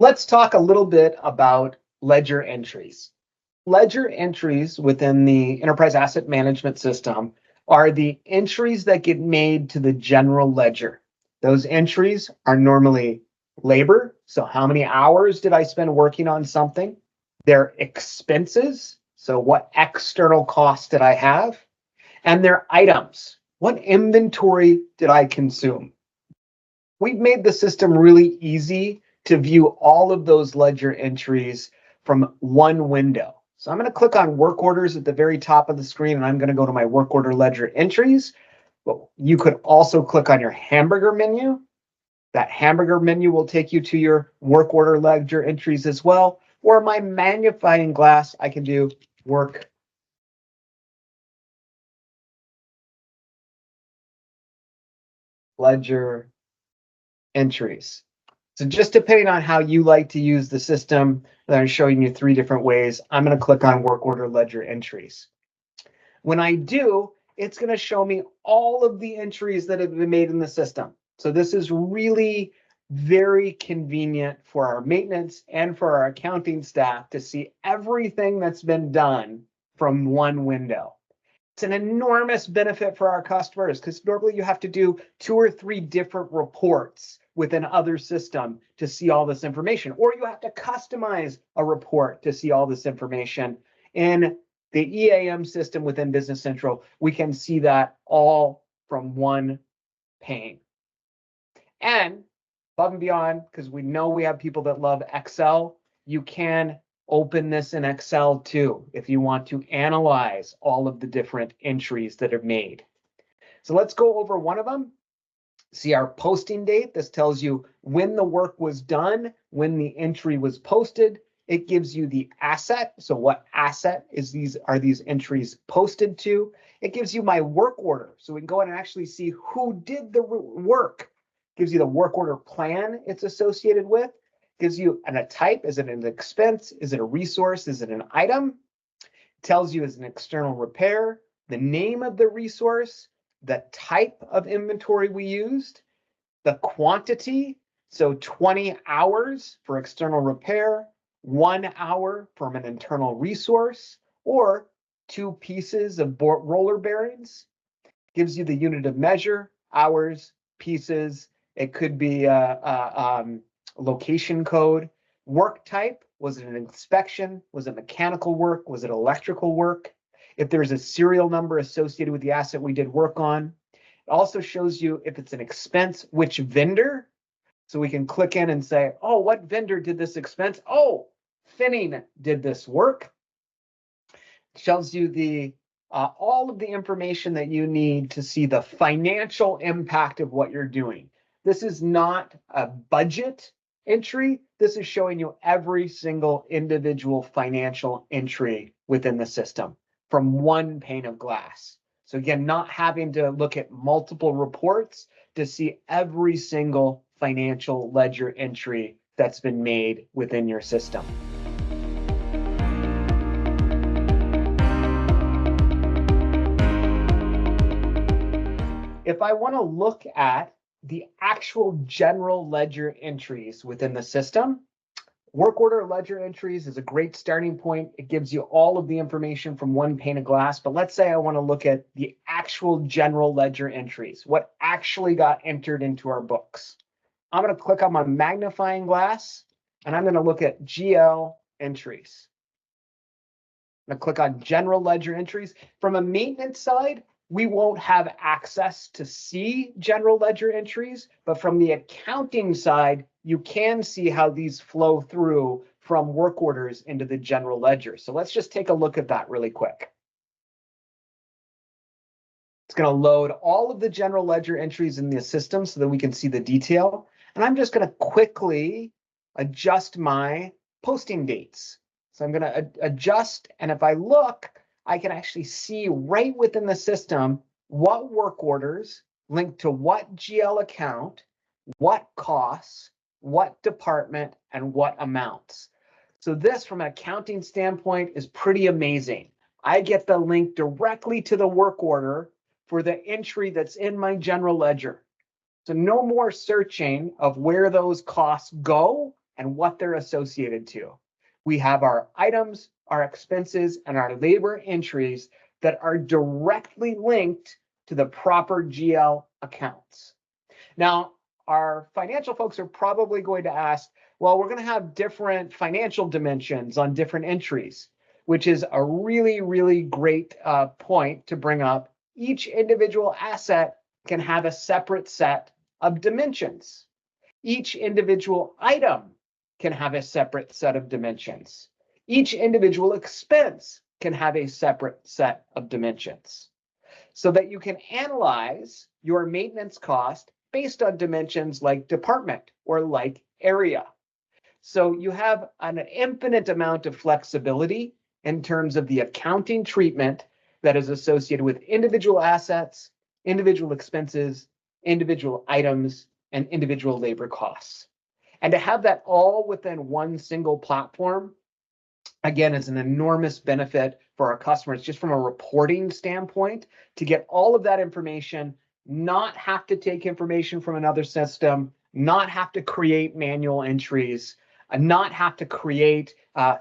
Let's talk a little bit about ledger entries. Ledger entries within the enterprise asset management system are the entries that get made to the general ledger. Those entries are normally labor, so how many hours did I spend working on something? Their expenses, so what external costs did I have? And their items, what inventory did I consume? We've made the system really easy to view all of those ledger entries from one window. So I'm going to click on work orders at the very top of the screen, and I'm going to go to my work order ledger entries. But you could also click on your hamburger menu. That hamburger menu will take you to your work order ledger entries as well. Or my magnifying glass, I can do work ledger entries. So just depending on how you like to use the system, that I'm showing you 3 different ways. I'm going to click on work order ledger entries. When I do, it's going to show me all of the entries that have been made in the system. So this is really very convenient for our maintenance and for our accounting staff to see everything that's been done from one window. It's an enormous benefit for our customers because normally you have to do 2 or 3 different reports within other system to see all this information, or you have to customize a report to see all this information. In the EAM system within Business Central, we can see that all from one pane. And above and beyond, because we know we have people that love Excel, you can open this in Excel too if you want to analyze all of the different entries that are made. So let's go over one of them. See our posting date. This tells you when the work was done, when the entry was posted. It gives you the asset. So what asset are these entries posted to? It gives you my work order. So we can go in and actually see who did the work. It gives you the work order plan it's associated with. It gives you a type. Is it an expense? Is it a resource? Is it an item? It tells you is an external repair, the name of the resource, the type of inventory we used, the quantity, so 20 hours for external repair, 1 hour from an internal resource, or 2 pieces of roller bearings. Gives you the unit of measure, hours, pieces. It could be a location code. Work type, was it an inspection? Was it mechanical work? Was it electrical work? If there's a serial number associated with the asset we did work on. It also shows you if it's an expense, which vendor. So we can click in and say, oh, what vendor did this expense? Oh, Finning did this work. It shows you the all of the information that you need to see the financial impact of what you're doing. This is not a budget entry. This is showing you every single individual financial entry within the system from one pane of glass. So again, not having to look at multiple reports to see every single financial ledger entry that's been made within your system. If I want to look at the actual general ledger entries within the system, work order ledger entries is a great starting point. It gives you all of the information from one pane of glass. But let's say I want to look at the actual general ledger entries, what actually got entered into our books. I'm going to click on my magnifying glass, and I'm going to look at GL entries. I'm going to click on general ledger entries. From a maintenance side, we won't have access to see general ledger entries, but from the accounting side, you can see how these flow through from work orders into the general ledger. So let's just take a look at that really quick. It's going to load all of the general ledger entries in the system so that we can see the detail. And I'm just going to quickly adjust my posting dates. So I'm going to adjust, and if I look, I can actually see right within the system what work orders linked to what GL account, what costs, what department, and what amounts. So this, from an accounting standpoint, is pretty amazing. I get the link directly to the work order for the entry that's in my general ledger. So no more searching of where those costs go and what they're associated to. We have our items, our expenses, and our labor entries that are directly linked to the proper GL accounts. Now, our financial folks are probably going to ask, well, we're going to have different financial dimensions on different entries, which is a really, really great point to bring up. Each individual asset can have a separate set of dimensions. Each individual item can have a separate set of dimensions. Each individual expense can have a separate set of dimensions, so that you can analyze your maintenance cost based on dimensions like department or like area. So you have an infinite amount of flexibility in terms of the accounting treatment that is associated with individual assets, individual expenses, individual items, and individual labor costs. And to have that all within one single platform, again, is an enormous benefit for our customers, just from a reporting standpoint, to get all of that information, not have to take information from another system, not have to create manual entries, not have to create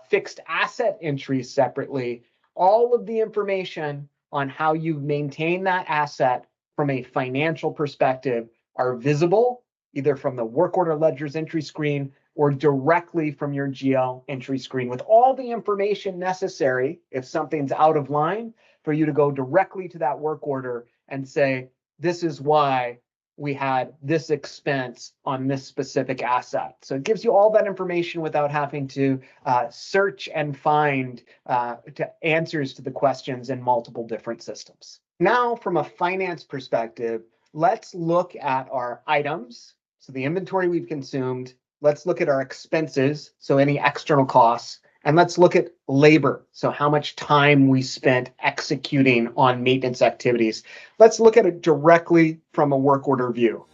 fixed asset entries separately. All of the information on how you maintain that asset from a financial perspective are visible, either from the work order ledger's entry screen or directly from your GL entry screen, with all the information necessary if something's out of line for you to go directly to that work order and say, this is why we had this expense on this specific asset. So it gives you all that information without having to search and find answers to the questions in multiple different systems. Now, from a finance perspective, let's look at our items, so the inventory we've consumed. Let's look at our expenses, so any external costs, and let's look at labor, so how much time we spent executing on maintenance activities. Let's look at it directly from a work order view.